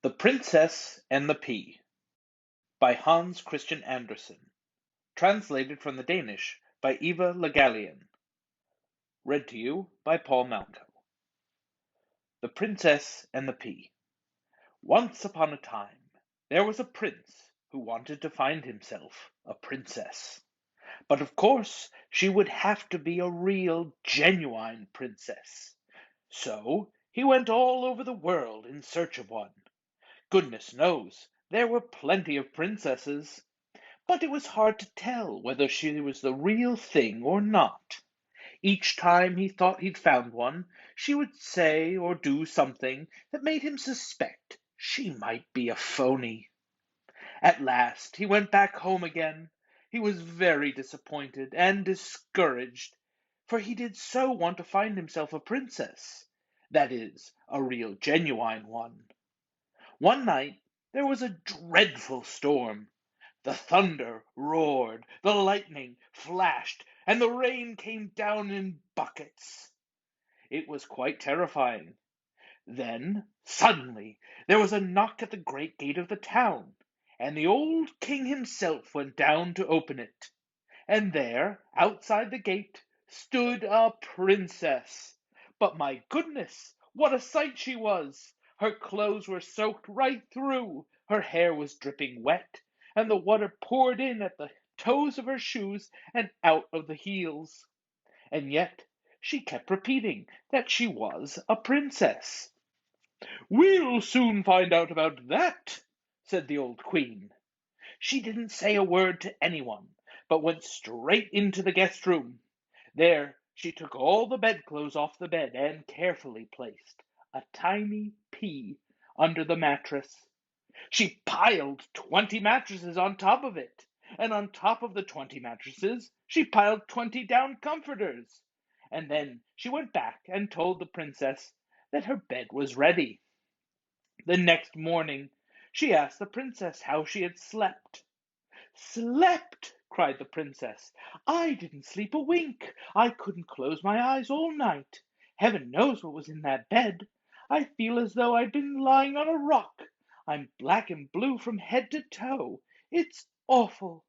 The Princess and the Pea by Hans Christian Andersen. Translated from the Danish by Eva Le Gallienne. Read to you by Paul Malchow. The Princess and the Pea. Once upon a time, there was a prince who wanted to find himself a princess. But of course, she would have to be a real, genuine princess. So he went all over the world in search of one. Goodness knows, there were plenty of princesses, but it was hard to tell whether she was the real thing or not. Each time he thought he'd found one, she would say or do something that made him suspect she might be a phony. At last he went back home again. He was very disappointed and discouraged, for he did so want to find himself a princess. That is, a real genuine one. One night there was a dreadful storm. The thunder roared, the lightning flashed, and the rain came down in buckets. It was quite terrifying. Then, suddenly, there was a knock at the great gate of the town, and the old king himself went down to open it. And there, outside the gate, stood a princess. But my goodness, what a sight she was! Her clothes were soaked right through, her hair was dripping wet, and the water poured in at the toes of her shoes and out of the heels. And yet she kept repeating that she was a princess. "We'll soon find out about that," said the old queen. She didn't say a word to anyone, but went straight into the guest room. There she took all the bedclothes off the bed and carefully placed a tiny pea under the mattress. She piled 20 mattresses on top of it, and on top of the 20 mattresses she piled 20 down comforters. And then she went back and told the princess that her bed was ready. The next morning she asked the princess how she had slept. "Slept!" cried the princess. "I didn't sleep a wink. I couldn't close my eyes all night. Heaven knows what was in that bed. I feel as though I'd been lying on a rock. I'm black and blue from head to toe. It's awful."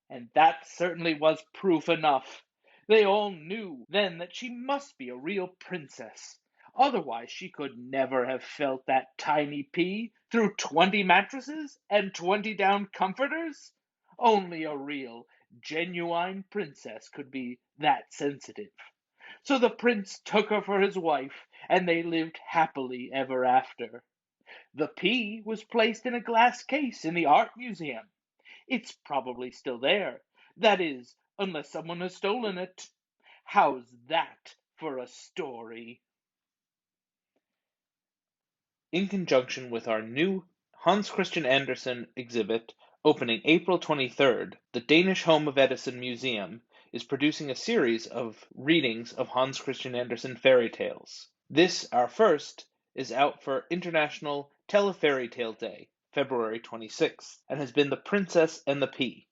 And that certainly was proof enough. They all knew then that she must be a real princess. Otherwise she could never have felt that tiny pea through 20 mattresses and 20 down comforters. Only a real, genuine princess could be that sensitive. So the prince took her for his wife, and they lived happily ever after. The pea was placed in a glass case in the art museum. It's probably still there. That is, unless someone has stolen it. How's that for a story? In conjunction with our new Hans Christian Andersen exhibit opening April 23rd, the Danish Home of Edison Museum is producing a series of readings of Hans Christian Andersen fairy tales. This, our first, is out for International Tell a Fairy Tale Day, February 26th, and has been The Princess and the Pea.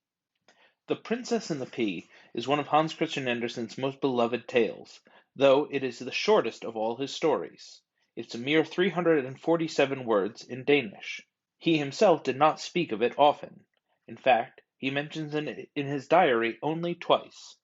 The Princess and the Pea is one of Hans Christian Andersen's most beloved tales, though it is the shortest of all his stories. It's a mere 347 words in Danish. He himself did not speak of it often. In fact, he mentions it in his diary only twice.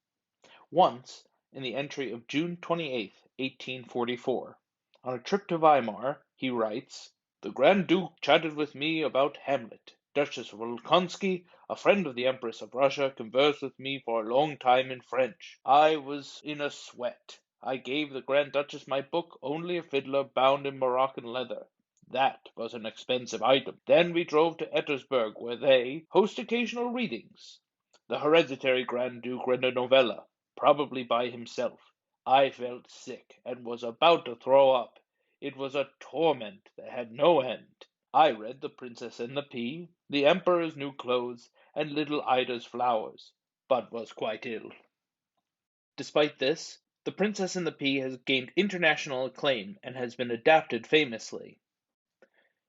Once, in the entry of June 28, 1844. On a trip to Weimar, he writes, "The Grand Duke chatted with me about Hamlet. Duchess Volkonsky, a friend of the Empress of Russia, conversed with me for a long time in French. I was in a sweat. I gave the Grand Duchess my book, Only a Fiddler, bound in Moroccan leather. That was an expensive item. Then we drove to Ettersburg, where they host occasional readings. The hereditary Grand Duke read a novella, probably by himself. I felt sick and was about to throw up. It was a torment that had no end. I read The Princess and the Pea, The Emperor's New Clothes, and Little Ida's Flowers, but was quite ill." Despite this, The Princess and the Pea has gained international acclaim and has been adapted famously.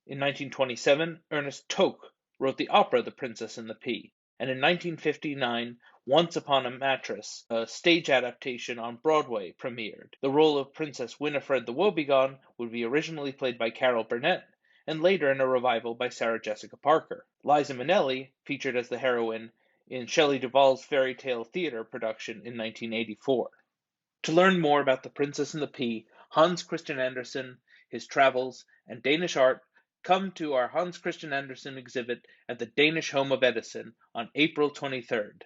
In 1927, Ernest Toke wrote the opera The Princess and the Pea, and in 1959, Once Upon a Mattress, a stage adaptation on Broadway, premiered. The role of Princess Winifred the Woebegone would be originally played by Carol Burnett, and later in a revival by Sarah Jessica Parker. Liza Minnelli featured as the heroine in Shelley Duvall's fairy tale theater production in 1984. To learn more about The Princess and the Pea, Hans Christian Andersen, his travels, and Danish art, come to our Hans Christian Andersen exhibit at the Danish Home of Edison on April 23rd.